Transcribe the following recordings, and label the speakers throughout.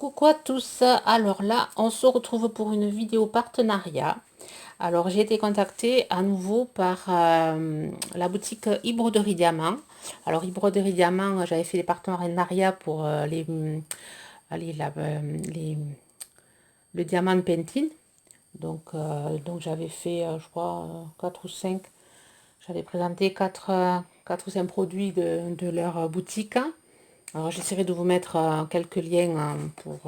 Speaker 1: Coucou à tous, alors là on se retrouve pour une vidéo partenariat. Alors j'ai été contactée à nouveau par la boutique e-broderie Diamant. Alors e-broderie Diamant, j'avais fait les partenariats pour allez, le diamant de Pentine. Donc j'avais fait je crois 4 ou 5. J'avais présenté 4 ou 5 produits de leur boutique. Alors j'essaierai de vous mettre quelques liens pour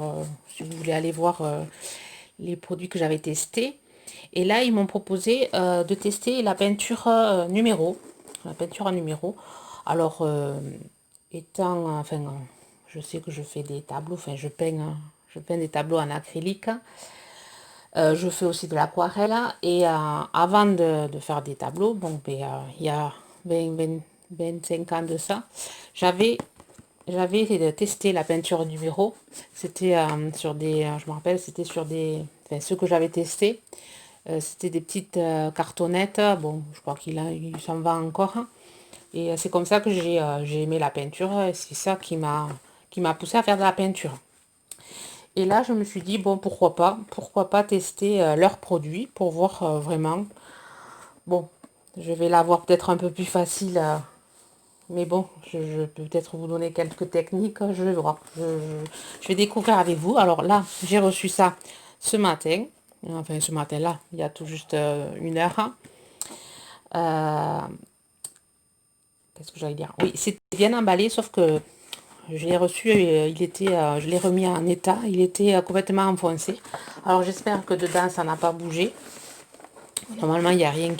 Speaker 1: si vous voulez aller voir les produits que j'avais testés. Et là, ils m'ont proposé de tester la peinture numéro. La peinture en numéro. Alors, je sais que je fais des tableaux, enfin je peins des tableaux en acrylique. Je fais aussi de l'aquarelle. Et avant de faire des tableaux, bon, il y a 25 ans de ça, j'avais testé la peinture numéro. C'était sur des, je me rappelle, c'était sur des, enfin, ceux que j'avais testé, c'était des petites cartonnettes. Bon, je crois il s'en va encore. Et c'est comme ça que j'ai aimé la peinture. Et c'est ça qui m'a poussé à faire de la peinture. Et là, je me suis dit, bon, pourquoi pas tester leurs produits pour voir vraiment. Bon, je vais l'avoir peut-être un peu plus facile. Mais bon, je peux peut-être vous donner quelques techniques, je vais voir. Je vais découvrir avec vous. Alors là, j'ai reçu ça ce matin. Enfin, ce matin-là, il y a tout juste 1 heure. Qu'est-ce que j'allais dire? Oui, c'était bien emballé, sauf que je l'ai reçu, je l'ai remis en état. Il était complètement enfoncé. Alors j'espère que dedans, ça n'a pas bougé. Normalement, il n'y a rien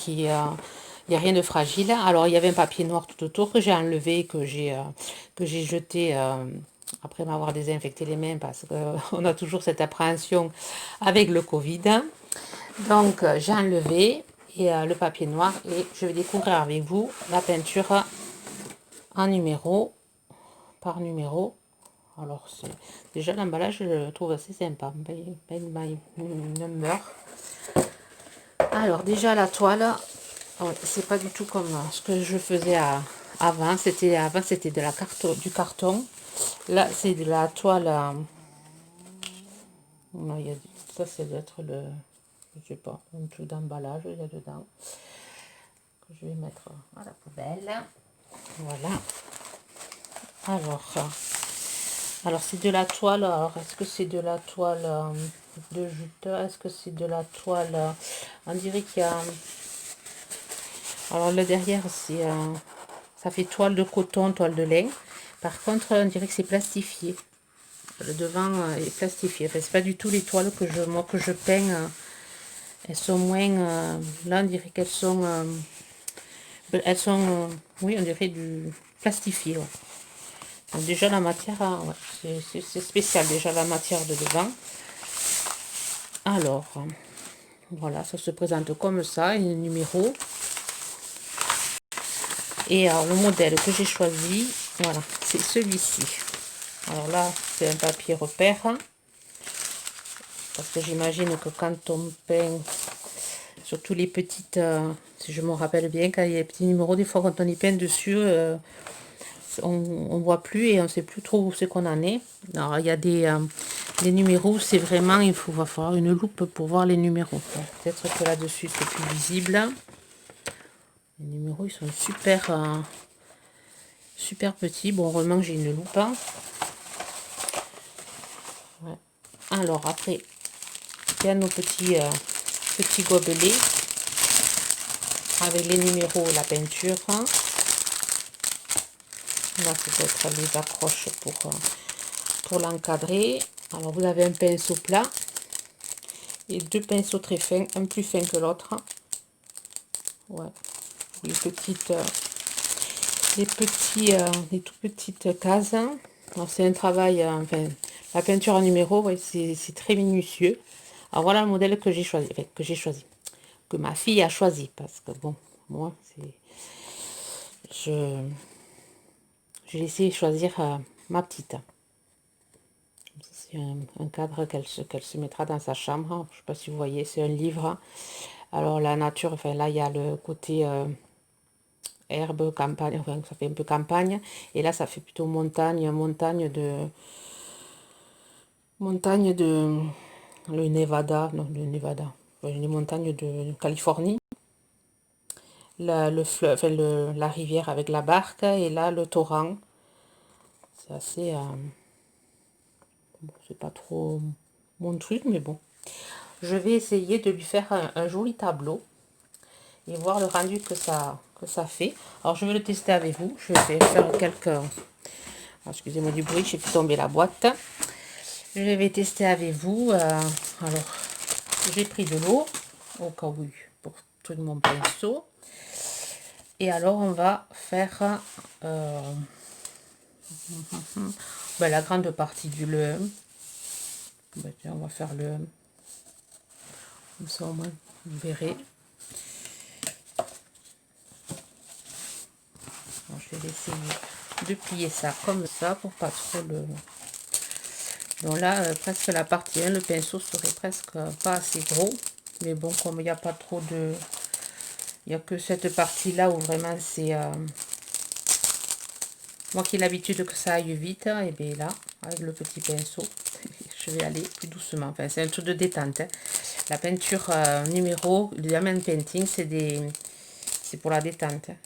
Speaker 1: il y a rien de fragile. Alors, il y avait un papier noir tout autour que j'ai enlevé, que j'ai jeté après m'avoir désinfecté les mains parce qu'on a toujours cette appréhension avec le Covid. Donc, j'ai enlevé le papier noir et je vais découvrir avec vous la peinture en numéro par numéro. Alors, déjà l'emballage, je le trouve assez sympa. My number. Alors, déjà la toile. Ouais, c'est pas du tout comme ce que je faisais avant. C'était du carton. Là, c'est de la toile. Non, ça, c'est d'être je sais pas, un truc d'emballage il y a dedans que je vais mettre à la poubelle. Voilà. Alors c'est de la toile. Alors, est-ce que c'est de la toile de jute? Est-ce que c'est de la toile? On dirait qu'il y a. Alors le derrière, ça fait toile de coton, toile de lin. Par contre, on dirait que c'est plastifié. Le devant est plastifié. Enfin, c'est pas du tout les toiles moi que je peins. Elles sont moins. Là, on dirait elles sont. Oui, on dirait du plastifié. Ouais. Donc, déjà la matière, ouais, c'est spécial déjà la matière de devant. Alors, voilà, ça se présente comme ça, une numéro. Et alors, le modèle que j'ai choisi, voilà, c'est celui-ci. Alors là, c'est un papier repère. Parce que j'imagine que quand on peint, surtout les petites, si je me rappelle bien, quand il y a les petits numéros, des fois quand on y peint dessus, on ne voit plus et on ne sait plus trop où c'est qu'on en est. Alors il y a des numéros, c'est vraiment, va falloir une loupe pour voir les numéros. Peut-être que là-dessus c'est plus visible. Les numéros, ils sont super petits. Bon, heureusement que j'ai une loupe. Ouais. Alors après, il y a nos petits gobelets avec les numéros, la peinture. Là, c'est peut-être les accroches pour l'encadrer. Alors, vous avez un pinceau plat et 2 pinceaux très fins, un plus fin que l'autre. Ouais. Les les tout petites cases. Alors, c'est un travail, enfin, la peinture en numéro, ouais, c'est très minutieux. Alors, voilà le modèle que j'ai choisi, que ma fille a choisi, parce que bon, moi, j'ai laissé choisir ma petite. C'est un cadre qu'elle se mettra dans sa chambre. Je ne sais pas si vous voyez, c'est un livre. Alors la nature, enfin là il y a le côté herbe, campagne, enfin ça fait un peu campagne. Et là ça fait plutôt montagne montagnes de le Nevada, non, le Nevada, ouais, les montagnes de Californie, le fleuve, enfin, la rivière avec la barque, et là le torrent. C'est assez, bon, c'est pas trop mon truc, mais bon. Je vais essayer de lui faire un joli tableau et voir le rendu que ça fait. Alors je vais le tester avec vous. Je vais faire quelques... Excusez-moi du bruit, j'ai fait tomber la boîte. Je vais tester avec vous. Alors, j'ai pris de l'eau, au cas où, pour tout mon pinceau. Et alors, on va faire ben, la grande partie du lait. Ben, tiens, on va faire le... Comme ça, au moins, vous verrez. Alors, je vais essayer de plier ça comme ça pour pas trop le... Donc là, presque la partie 1, le pinceau serait presque pas assez gros. Mais bon, comme il n'y a pas trop de... Il n'y a que cette partie-là où vraiment c'est... moi qui ai l'habitude que ça aille vite, et bien là, avec le petit pinceau, je vais aller plus doucement. Enfin, c'est un truc de détente. Hein. La peinture numéro, le diamond painting, c'est pour la détente. Hein.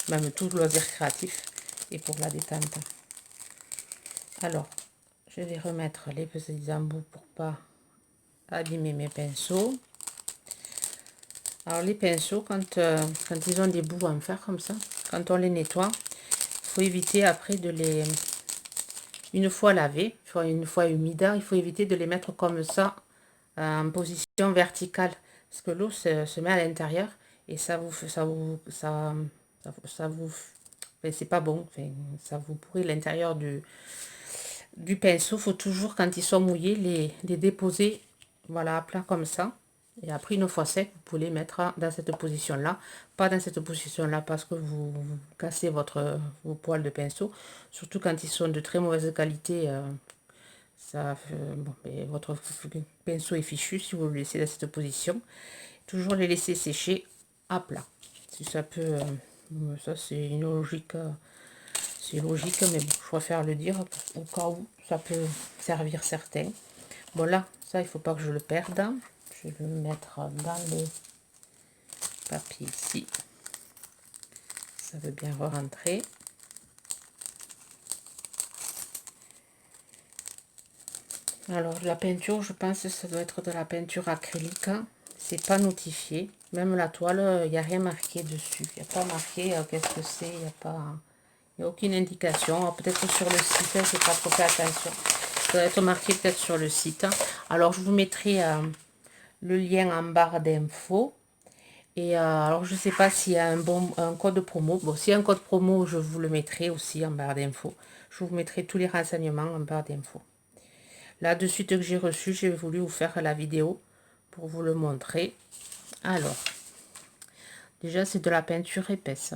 Speaker 1: Même tout loisir créatif est pour la détente. Alors, je vais remettre les petits embouts pour pas abîmer mes pinceaux. Alors les pinceaux, quand ils ont des bouts en fer comme ça, quand on les nettoie, il faut éviter après de les... Une fois lavés, une fois humides, il faut éviter de les mettre comme ça en position verticale. Parce que l'eau se met à l'intérieur et ça vous... Enfin, c'est pas bon, enfin, ça vous pourrit l'intérieur du pinceau. Il faut toujours, quand ils sont mouillés, les déposer voilà, à plat comme ça. Et après, une fois sec, vous pouvez les mettre dans cette position-là. Pas dans cette position-là parce que vous cassez vos poils de pinceau. Surtout quand ils sont de très mauvaise qualité. Bon, votre pinceau est fichu si vous le laissez dans cette position. Toujours les laisser sécher à plat. Si ça peut... ça, c'est une logique... c'est logique, mais bon, je préfère le dire au cas où ça peut servir certains. Bon là, ça, il faut pas que je le perde. Je vais le mettre dans le papier ici. Ça veut bien rentrer. Alors la peinture, je pense que ça doit être de la peinture acrylique. C'est pas notifié. Même la toile, il n'y a rien marqué dessus. Il n'y a pas marqué qu'est-ce que c'est. Il n'y a pas... Il n'y a aucune indication. Peut-être sur le site, je n'ai pas trop fait attention. Ça doit être marqué peut-être sur le site. Alors je vous mettrai le lien en barre d'infos. Et alors je ne sais pas s'il y a un code promo. Bon, s'il y a un code promo, je vous le mettrai aussi en barre d'infos. Je vous mettrai tous les renseignements en barre d'infos. Là, de suite que j'ai reçu, j'ai voulu vous faire la vidéo pour vous le montrer. Alors, déjà c'est de la peinture épaisse.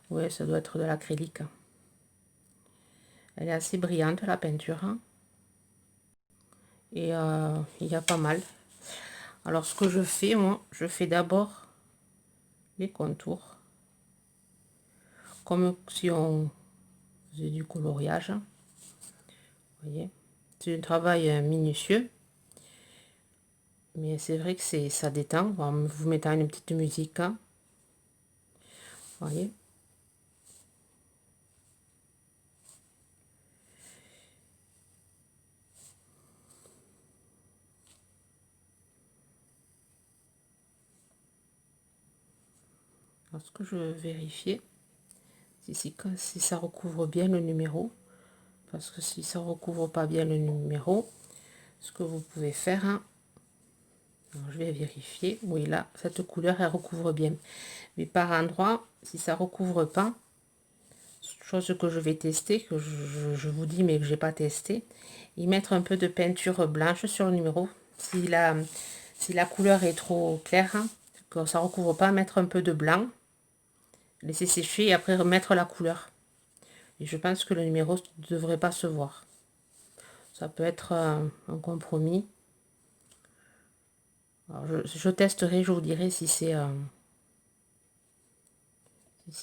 Speaker 1: Oui, ça doit être de l'acrylique. Elle est assez brillante la peinture. Hein. Et il y a pas mal. Alors ce que je fais, moi, je fais d'abord les contours. Comme si on faisait du coloriage. Vous voyez, c'est un travail minutieux. Mais c'est vrai que ça détend. En vous mettant une petite musique. Hein. Vous voyez. Alors, ce que je veux vérifier, si ça recouvre bien le numéro. Parce que si ça recouvre pas bien le numéro, ce que vous pouvez faire, hein, alors je vais vérifier. Oui, là, cette couleur, elle recouvre bien. Mais par endroit, si ça recouvre pas, chose que je vais tester, que je vous dis, mais que j'ai pas testé, y mettre un peu de peinture blanche sur le numéro. Si la couleur est trop claire, hein, que ça recouvre pas, mettre un peu de blanc, laisser sécher et après remettre la couleur. Et je pense que le numéro ne devrait pas se voir. Ça peut être un compromis. Alors je testerai, je vous dirai si c'est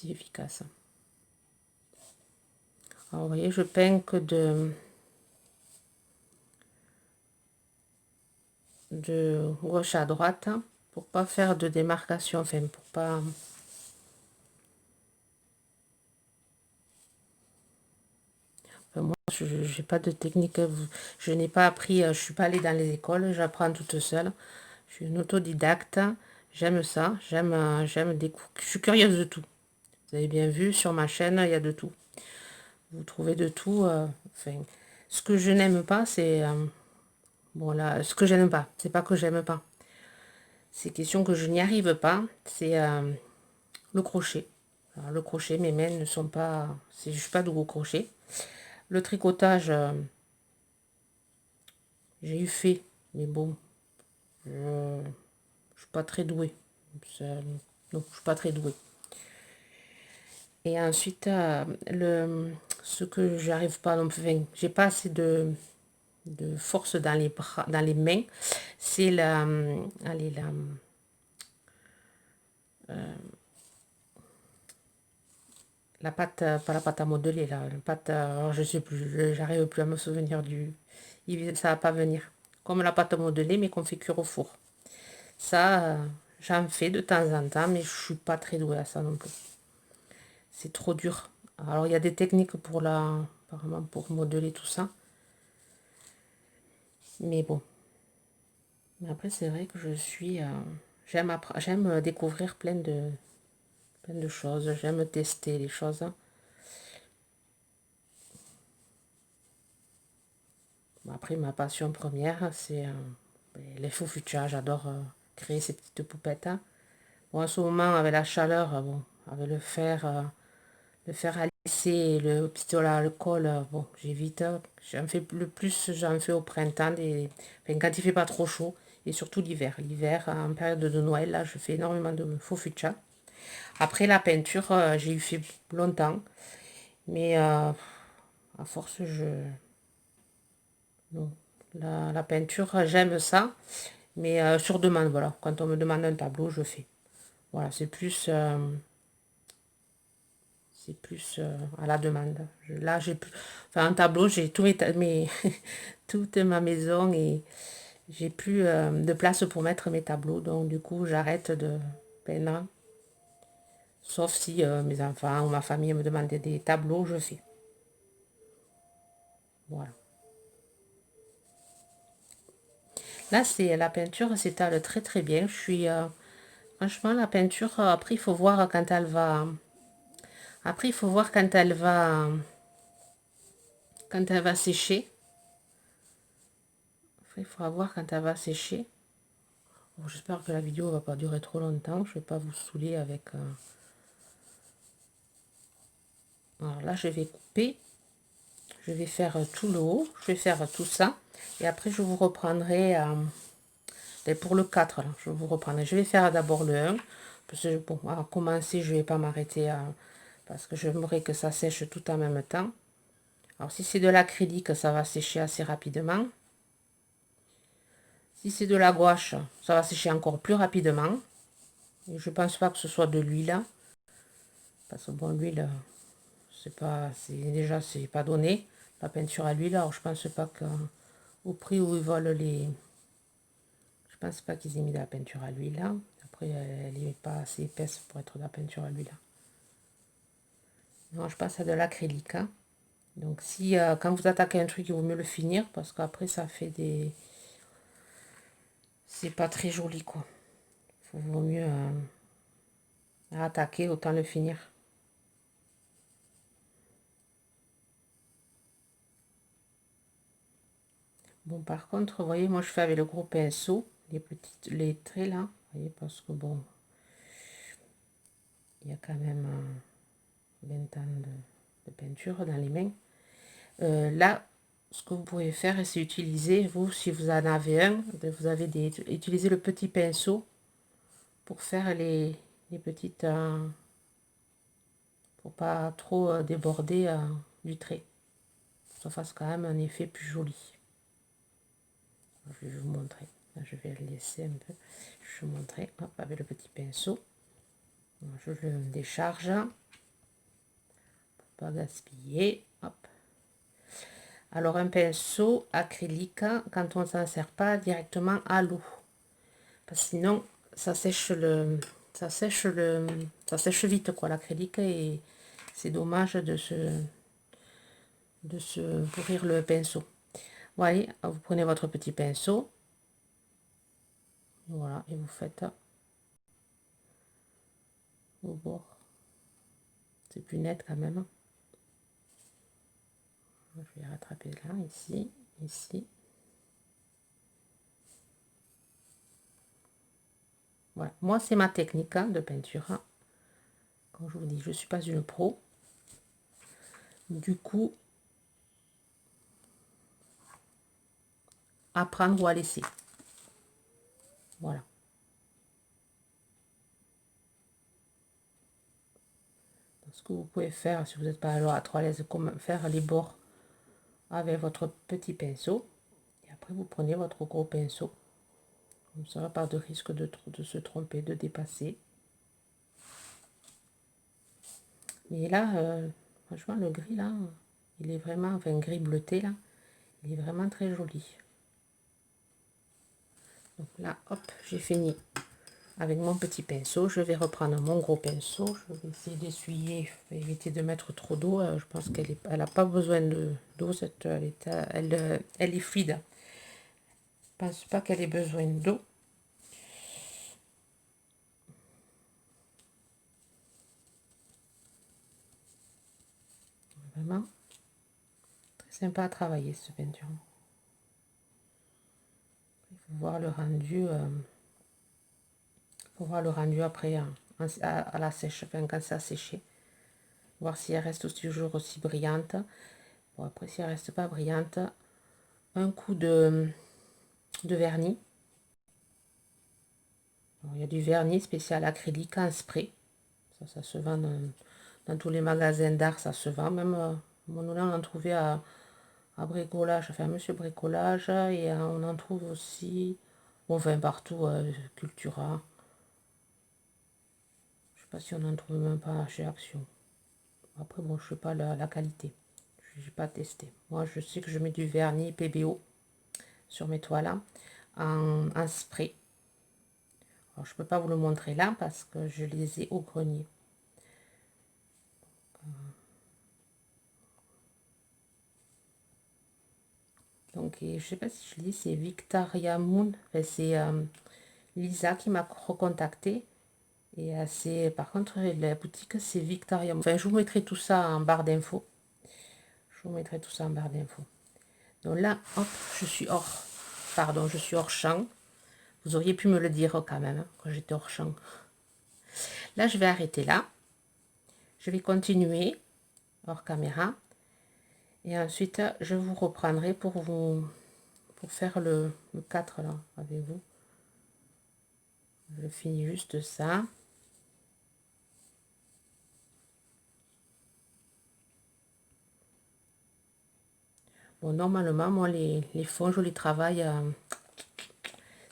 Speaker 1: efficace. Alors vous voyez, je peins que de gauche à droite, hein, pour pas faire de démarcation, enfin pour pas... Enfin, moi, je n'ai pas de technique, je n'ai pas appris, je suis pas allée dans les écoles, j'apprends toute seule. Je suis une autodidacte, j'aime ça, j'aime découvrir, je suis curieuse de tout. Vous avez bien vu, sur ma chaîne, il y a de tout. Vous trouvez de tout. Enfin, ce que je n'aime pas, c'est... bon, là, ce que je n'aime pas, c'est pas que j'aime pas. C'est question que je n'y arrive pas, c'est le crochet. Alors, le crochet, mes mains ne sont pas... Je suis pas de gros crochet. Le tricotage, j'ai eu fait, mais bon, je suis pas très douée. Non, je suis pas très douée. Et ensuite, ce que j'arrive pas, donc, enfin, j'ai pas assez de force dans les bras, dans les mains, c'est allez, la pâte, pas la pâte à modeler, la pâte, alors je sais plus, j'arrive plus à me souvenir ça va pas venir. Comme la pâte à modeler, mais qu'on fait cuire au four. Ça, j'en fais de temps en temps, mais je suis pas très douée à ça non plus. C'est trop dur. Alors, il y a des techniques apparemment pour modeler tout ça. Mais bon. Mais après, c'est vrai que j'aime découvrir plein de choses. J'aime tester les choses. Après, ma passion première, c'est les faux futurs. J'adore créer ces petites poupettes. Bon, en ce moment, avec la chaleur, bon, avec le fer à lisser et le pistolet à alcool, bon, j'évite. J'en fais le plus, j'en fais au printemps, enfin, quand il fait pas trop chaud, et surtout l'hiver. L'hiver, en période de Noël, là, je fais énormément de faux fuchsia. Après, la peinture, j'ai eu fait longtemps, mais à force, non. La peinture, j'aime ça, mais sur demande, voilà. Quand on me demande un tableau, je fais. Voilà, c'est plus à la demande. Là, j'ai plus... Enfin, un tableau, j'ai toute ma maison et j'ai plus de place pour mettre mes tableaux. Donc, du coup, j'arrête de peindre. Sauf si mes enfants ou ma famille me demandaient des tableaux, je fais. Voilà. Là, c'est la peinture s'étale très très bien. Franchement, la peinture, après, il faut voir quand elle va... Après, il faut voir quand elle va sécher. Après, il faudra voir quand elle va sécher. Bon, j'espère que la vidéo va pas durer trop longtemps. Je vais pas vous saouler avec... Alors là, je vais couper. Je vais faire tout le haut. Je vais faire tout ça. Et après, je vous reprendrai... pour le 4, là, je vous reprendrai. Je vais faire d'abord le 1. Parce que, bon, à commencer, je vais pas m'arrêter parce que j'aimerais que ça sèche tout en même temps. Alors, si c'est de l'acrylique, ça va sécher assez rapidement. Si c'est de la gouache, ça va sécher encore plus rapidement. Et je pense pas que ce soit de l'huile. Parce que, bon, l'huile, c'est pas donné. La peinture à l'huile, alors je pense pas qu'au prix où ils volent je pense pas qu'ils aient mis de la peinture à l'huile. Après, elle n'est pas assez épaisse pour être de la peinture à l'huile. Non, je passe à de l'acrylique. Donc, quand vous attaquez un truc, il vaut mieux le finir parce qu'après, ça fait des... C'est pas très joli, quoi. Il vaut mieux attaquer, autant le finir. Bon, par contre, vous voyez, moi, je fais avec le gros pinceau, les traits, là. Vous voyez, parce que, bon, il y a quand même 20 ans de peinture dans les mains. Là, ce que vous pouvez faire, c'est utiliser, vous, si vous en avez un, utilisez le petit pinceau pour faire les petites, pour pas trop déborder du trait. Que ça fasse quand même un effet plus joli. Je vais vous montrer. Là, je vais le laisser un peu. Je vais vous montrer, hop, avec le petit pinceau. Je le décharge pour pas gaspiller. Hop. Alors un pinceau acrylique, quand on ne s'en sert pas directement à l'eau. Parce que sinon, ça sèche ça sèche vite quoi l'acrylique et c'est dommage de se pourrir le pinceau. Voilà, vous prenez votre petit pinceau. Voilà, et vous faites au bord. C'est plus net quand même. Je vais rattraper là, ici, ici. Voilà, moi c'est ma technique de peinture. Comme je vous dis, je ne suis pas une pro. Du coup, apprendre ou à laisser. Voilà. Donc, ce que vous pouvez faire, si vous n'êtes pas alors à trop à l'aise, comme faire les bords avec votre petit pinceau. Et après, vous prenez votre gros pinceau. Comme ça, pas de risque de se tromper, de dépasser. Mais là, franchement, le gris, là, il est vraiment, enfin, gris bleuté, là, il est vraiment très joli. Donc là, hop, j'ai fini avec mon petit pinceau. Je vais reprendre mon gros pinceau. Je vais essayer d'essuyer, éviter de mettre trop d'eau. Je pense qu'elle n'a pas besoin d'eau, elle est fluide. Je pense pas qu'elle ait besoin d'eau. Vraiment très sympa à travailler, ce peinture. Il faut voir le rendu. Faut voir le rendu après à la sèche, enfin quand ça a séché. Voir si elle reste toujours aussi brillante. Bon, après, si elle reste pas brillante, un coup de vernis. Alors, il y a du vernis spécial acrylique en spray. Ça se vend dans tous les magasins d'art, ça se vend. Même mon on en trouvait à bricolage, enfin Monsieur Bricolage, et on en trouve aussi, bon, enfin partout, Cultura. Je sais pas si on en trouve même pas chez Action. Après, bon, je sais pas la qualité. Je n'ai pas testé. Moi, je sais que je mets du vernis PBO sur mes toiles en spray. Alors, je peux pas vous le montrer là parce que je les ai au grenier. Donc, je sais pas si je dis, c'est Victoria Moon. Enfin, c'est Lisa qui m'a recontacté. Et par contre, la boutique, c'est Victoria Moon. Enfin, je vous mettrai tout ça en barre d'infos. Je vous mettrai tout ça en barre d'infos. Donc là, hop, je suis hors. Pardon, je suis hors champ. Vous auriez pu me le dire quand même, quand j'étais hors champ. Là, je vais arrêter là. Je vais continuer hors caméra. Et ensuite, je vous reprendrai pour faire le 4 là, avec vous. Je finis juste ça. Bon, normalement, moi, les fonds, je les travaille.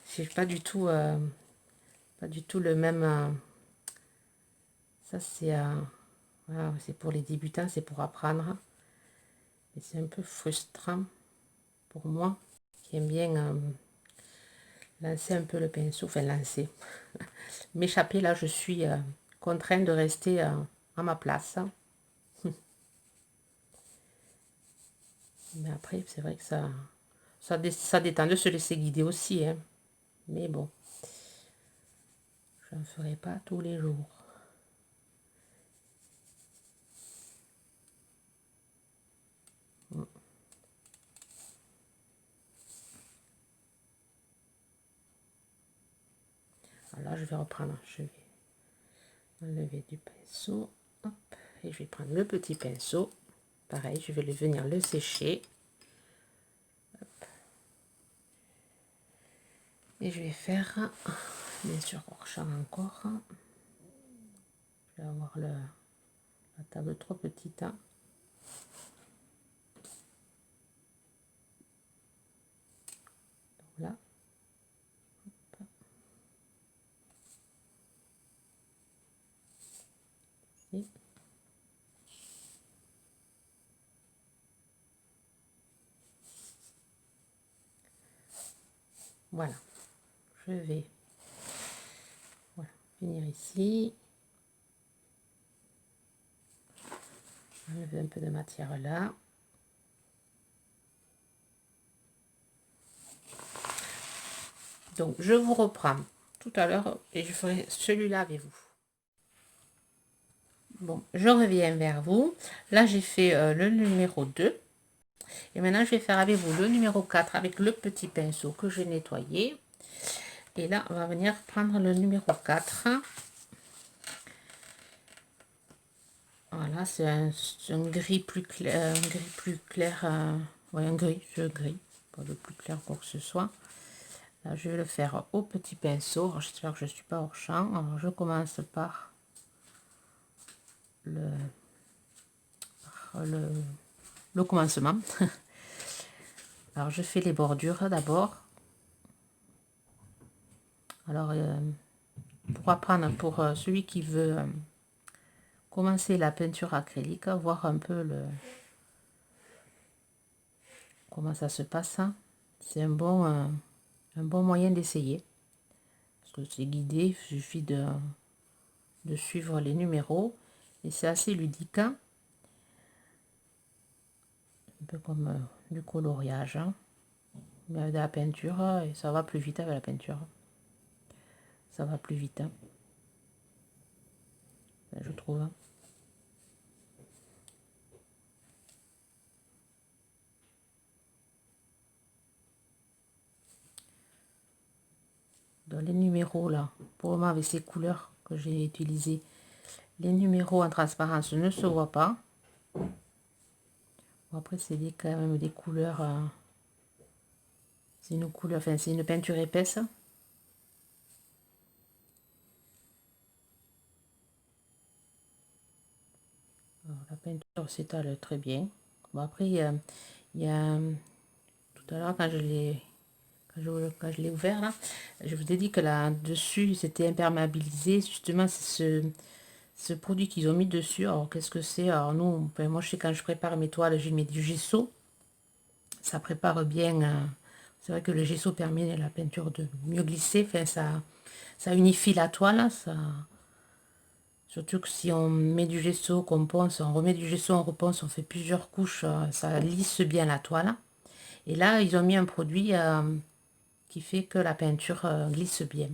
Speaker 1: C'est pas du tout le même. Ça, voilà, c'est pour les débutants, c'est pour apprendre. Et c'est un peu frustrant pour moi, qui aime bien lancer un peu le pinceau, enfin lancer. M'échapper, là, je suis contrainte de rester à ma place. Mais après, c'est vrai que ça détend de se laisser guider aussi. Hein. Mais bon, je ne ferai pas tous les jours. Alors là, je vais reprendre. Je vais enlever du pinceau. Hop, et je vais prendre le petit pinceau. Pareil, je vais venir le sécher. Hop. Et je vais faire, bien sûr, hors champ encore. Je vais avoir la table trop petite. Donc là. Hop. Et Voilà, je vais voilà, venir ici, enlever un peu de matière là. Donc, je vous reprends tout à l'heure et je ferai celui-là avec vous. Bon, je reviens vers vous. Là, j'ai fait le numéro 2. Et maintenant, je vais faire avec vous le numéro 4 avec le petit pinceau que j'ai nettoyé. Et là, on va venir prendre le numéro 4. Voilà, c'est un gris plus clair, un gris plus clair, ouais, un gris, pas le plus clair quoi que ce soit. Là, je vais le faire au petit pinceau. J'espère que je ne suis pas hors champ. Alors, je commence par le commencement. Alors, je fais les bordures d'abord. Alors, pour apprendre, pour celui qui veut commencer la peinture acrylique, voir un peu comment ça se passe, c'est un bon moyen d'essayer. Parce que c'est guidé, il suffit de suivre les numéros. Et c'est assez ludique. Un peu comme du coloriage. Mais avec de la peinture, et ça va plus vite avec la peinture. Ça va plus vite. Je trouve. Dans les numéros là, pour le moment avec ces couleurs que j'ai utilisées, les numéros en transparence ne se voient pas. Bon, après c'est quand même des couleurs, c'est une couleur, enfin c'est une peinture épaisse. Alors, la peinture s'étale très bien. Bon après il y a tout à l'heure quand je l'ai ouvert là, je vous ai dit que là dessus c'était imperméabilisé. Justement c'est ce produit qu'ils ont mis dessus. Alors qu'est-ce que c'est? Alors nous, ben, moi je sais quand je prépare mes toiles, je mets du gesso. Ça prépare bien. C'est vrai que le gesso permet à la peinture de mieux glisser. Enfin, ça unifie la toile. Surtout que si on met du gesso, qu'on ponce, on remet du gesso, on reponce, on fait plusieurs couches, ça lisse bien la toile. Et là, ils ont mis un produit qui fait que la peinture glisse bien.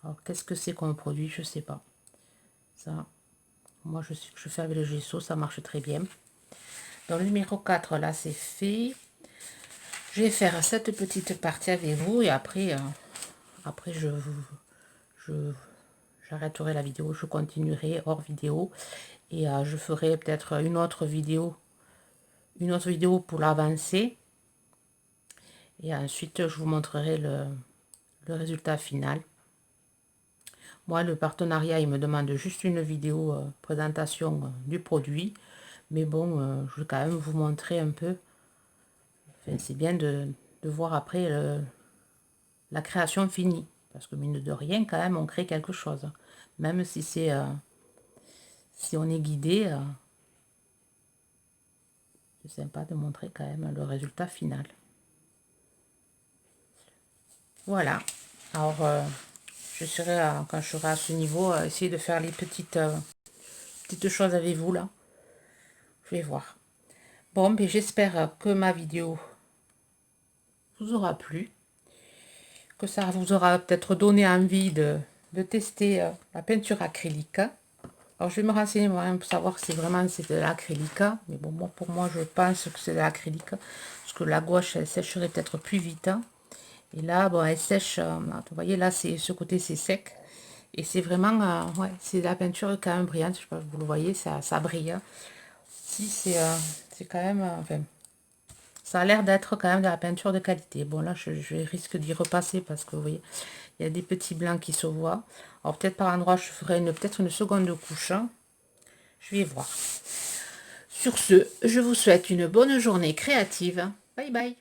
Speaker 1: Alors, qu'est-ce que c'est comme produit? Je sais pas. Ça, moi, je sais que je fais avec le gesso, ça marche très bien. Dans le numéro 4, là, c'est fait. Je vais faire cette petite partie avec vous et après, j'arrêterai la vidéo, je continuerai hors vidéo et je ferai peut-être une autre vidéo pour l'avancer et ensuite je vous montrerai le résultat final. Moi, le partenariat, il me demande juste une vidéo présentation du produit, mais bon, je vais quand même vous montrer un peu. Enfin, c'est bien de voir après la création finie. Parce que mine de rien, quand même, on crée quelque chose. Même si c'est si on est guidé, c'est sympa de montrer quand même le résultat final. Voilà. Alors, je serai, quand je serai à ce niveau, essayer de faire les petites choses avec vous, là. Je vais voir. Bon, ben, j'espère que ma vidéo vous aura plu. Que ça vous aura peut-être donné envie de tester la peinture acrylique. Alors, je vais me renseigner moi-même pour savoir si vraiment c'est de l'acrylique. Mais bon, moi, pour moi, je pense que c'est de l'acrylique. Parce que la gouache, elle sécherait peut-être plus vite. Et là, bon, elle sèche. Vous voyez, là, ce côté, c'est sec. Et c'est vraiment, ouais, c'est de la peinture quand même brillante. Je sais pas, vous le voyez, ça brille. Si, c'est quand même, enfin, ça a l'air d'être quand même de la peinture de qualité. Bon, là, je risque d'y repasser parce que, vous voyez, il y a des petits blancs qui se voient. Alors, peut-être par endroit, je ferai peut-être une seconde couche. Je vais voir. Sur ce, je vous souhaite une bonne journée créative. Bye bye.